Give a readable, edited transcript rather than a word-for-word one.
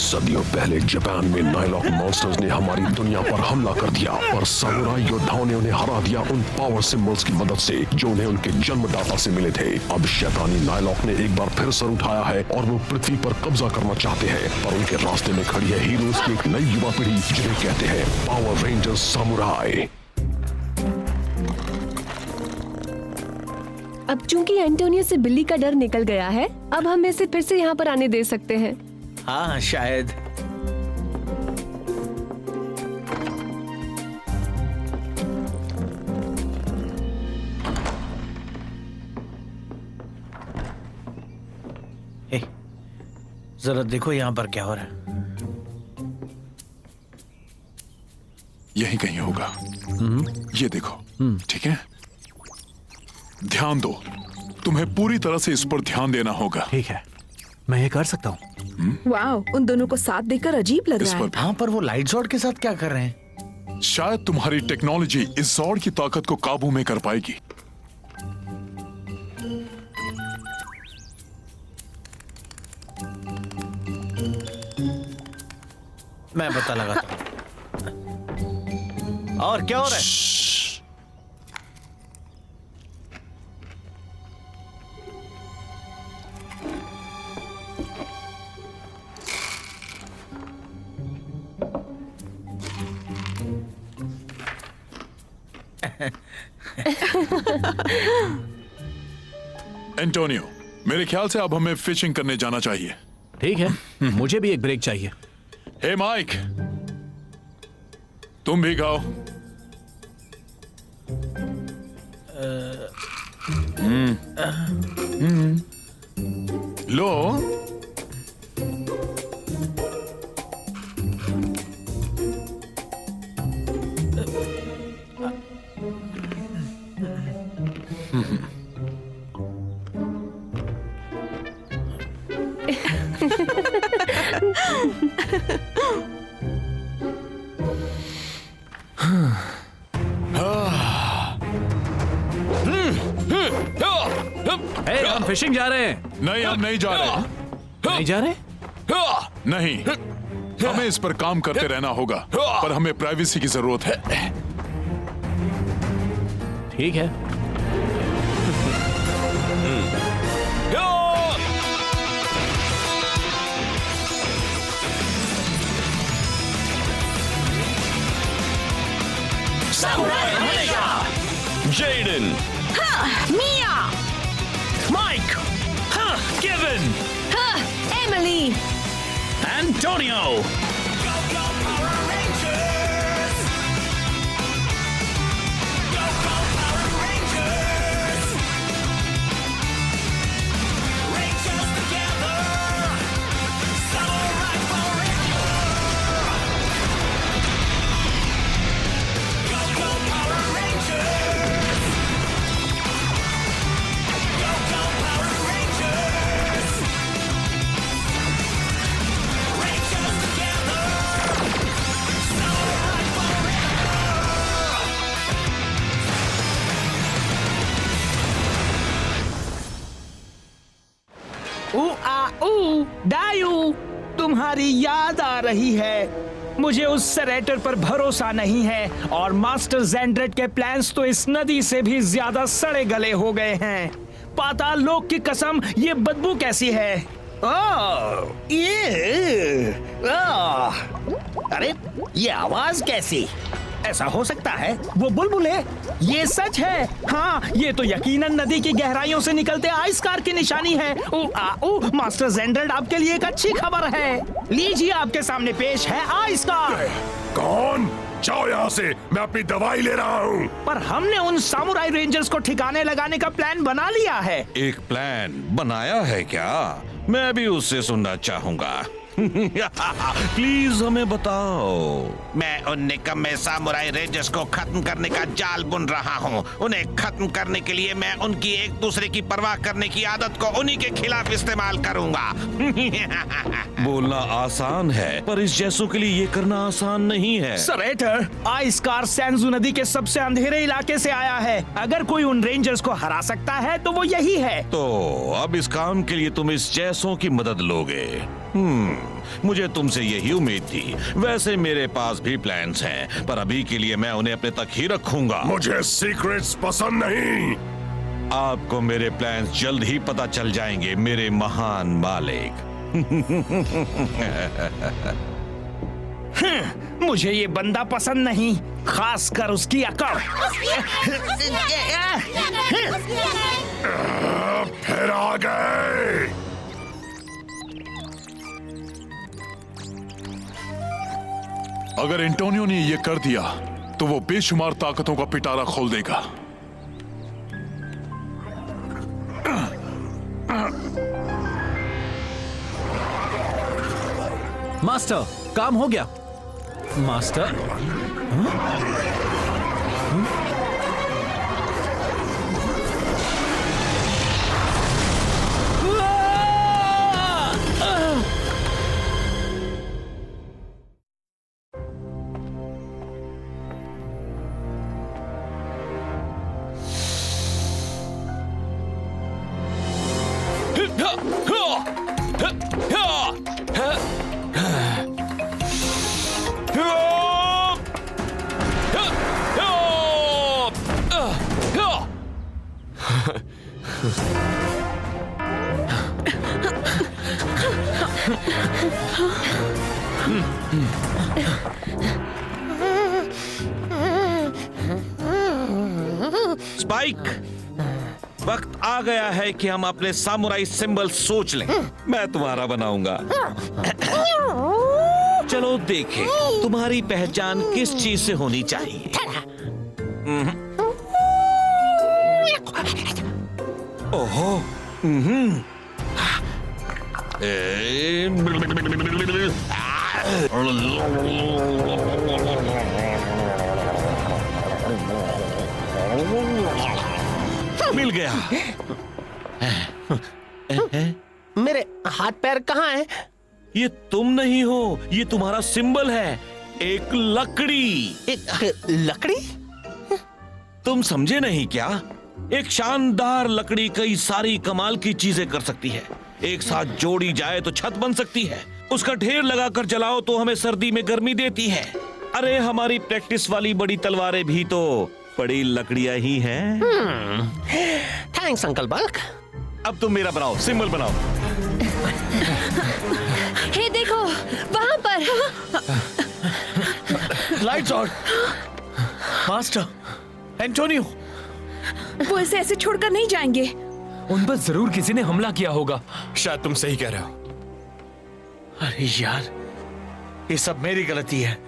सदियों पहले जापान में नाइलॉक मॉन्स्टर्स ने हमारी दुनिया पर हमला कर दिया और सामुराई योद्धाओं ने उन्हें हरा दिया उन पावर सिंबल्स की मदद से जो उन्हें उनके जन्मदाता से मिले थे। अब शैतानी नाइलॉक ने एक बार फिर सर उठाया है और वो पृथ्वी पर कब्जा करना चाहते हैं, पर उनके रास्ते में खड़ी है हीरोज की एक नई युवा पीढ़ी जिन्हें कहते हैं पावर रेंजर्स सामुराई। अब चूंकि एंटोनियो से बिल्ली का डर निकल गया है, अब हम इसे फिर से यहाँ पर आने दे सकते हैं। हाँ शायद। जरा देखो यहाँ पर क्या हो रहा है। यही कहीं होगा। ये देखो। ठीक है, ध्यान दो। तुम्हें पूरी तरह से इस पर ध्यान देना होगा। ठीक है, मैं ये कर सकता हूँ। वाओ, उन दोनों को साथ देखकर अजीब लग रहा है। हाँ, पर वो लाइट जॉर्ड के साथ क्या कर रहे हैं? शायद तुम्हारी टेक्नोलॉजी इस जॉर्ड की ताकत को काबू में कर पाएगी। मैं पता लगाता हूँ। और क्या हो रहा है? एंटोनियो, मेरे ख्याल से अब हमें फिशिंग करने जाना चाहिए। ठीक है, मुझे भी एक ब्रेक चाहिए। हे माइक, तुम भी खाओ। लो। हम फिशिंग जा रहे हैं। नहीं, हम नहीं जा रहे। नहीं जा रहे? नहीं, हमें इस पर काम करते रहना होगा, पर हमें प्राइवेसी की जरूरत है। ठीक है। Jaden, मिया, माइक, केविन, एमिली, एंटोनियो। डायू, तुम्हारी याद आ रही है। मुझे उस सरेटर पर भरोसा नहीं है और मास्टर ज़ेंड्रेट के प्लान्स तो इस नदी से भी ज्यादा सड़े गले हो गए हैं। पाताल लोक की कसम, ये बदबू कैसी है? अरे ये आवाज कैसी? ऐसा हो सकता है वो बुलबुल है। ये सच है। हाँ, ये तो यकीनन नदी की गहराइयों से निकलते आइसकार की निशानी है। मास्टर ज़ेंड्रेट, आपके लिए एक अच्छी खबर है। लीजिए, आपके सामने पेश है आइसकार। कौन? जाओ यहाँ से, मैं अपनी दवाई ले रहा हूँ। पर हमने उन सामुराई रेंजर्स को ठिकाने लगाने का प्लान बना लिया है। एक प्लान बनाया है क्या? मैं भी उससे सुनना चाहूंगा। प्लीज हमें बताओ। मैं उन निकम्मे सामुराई रेंजर्स को खत्म करने का जाल बुन रहा हूँ। उन्हें खत्म करने के लिए मैं उनकी एक दूसरे की परवाह करने की आदत को उन्हीं के खिलाफ इस्तेमाल करूंगा। बोलना आसान है, पर इस जैसों के लिए ये करना आसान नहीं है। सरेटर, आइसकार सेंजू नदी के सबसे अंधेरे इलाके से आया है। अगर कोई उन रेंजर्स को हरा सकता है तो वो यही है। तो अब इस काम के लिए तुम इस जैसों की मदद लोगे? मुझे तुमसे यही उम्मीद थी। वैसे मेरे पास भी प्लान्स हैं, पर अभी के लिए मैं उन्हें अपने तक ही रखूंगा। मुझे सीक्रेट्स पसंद नहीं। आपको मेरे प्लान्स जल्द ही पता चल जाएंगे, मेरे महान मालिक। मुझे ये बंदा पसंद नहीं, खासकर उसकी अकड़। फिर आ गए। अगर एंटोनियो ने ये कर दिया तो वो बेशुमार ताकतों का पिटारा खोल देगा। मास्टर, काम हो गया। मास्टर, स्पाइक, वक्त आ गया है कि हम अपने सामुराई सिंबल सोच लें। मैं तुम्हारा बनाऊंगा। चलो देखें तुम्हारी पहचान किस चीज से होनी चाहिए। ओहो, मिल गया। मेरे हाथ पैर कहाँ हैं? ये तुम नहीं हो, ये तुम्हारा सिंबल है, एक लकड़ी। लकड़ी? तुम समझे नहीं क्या? एक शानदार लकड़ी कई सारी कमाल की चीजें कर सकती है। एक साथ जोड़ी जाए तो छत बन सकती है, उसका ढेर लगाकर जलाओ तो हमें सर्दी में गर्मी देती है। अरे हमारी प्रैक्टिस वाली बड़ी तलवारें भी तो बड़ी लकड़ियां ही हैं। Thanks uncle bulk. अब तुम मेरा बनाओ, सिंबल बनाओ। हे देखो वहाँ पर। Lights on. Master, Antonio. वो इसे ऐसे छोड़कर नहीं जाएंगे। उन पर जरूर किसी ने हमला किया होगा। शायद तुम सही कह रहे हो। अरे यार, ये सब मेरी गलती है।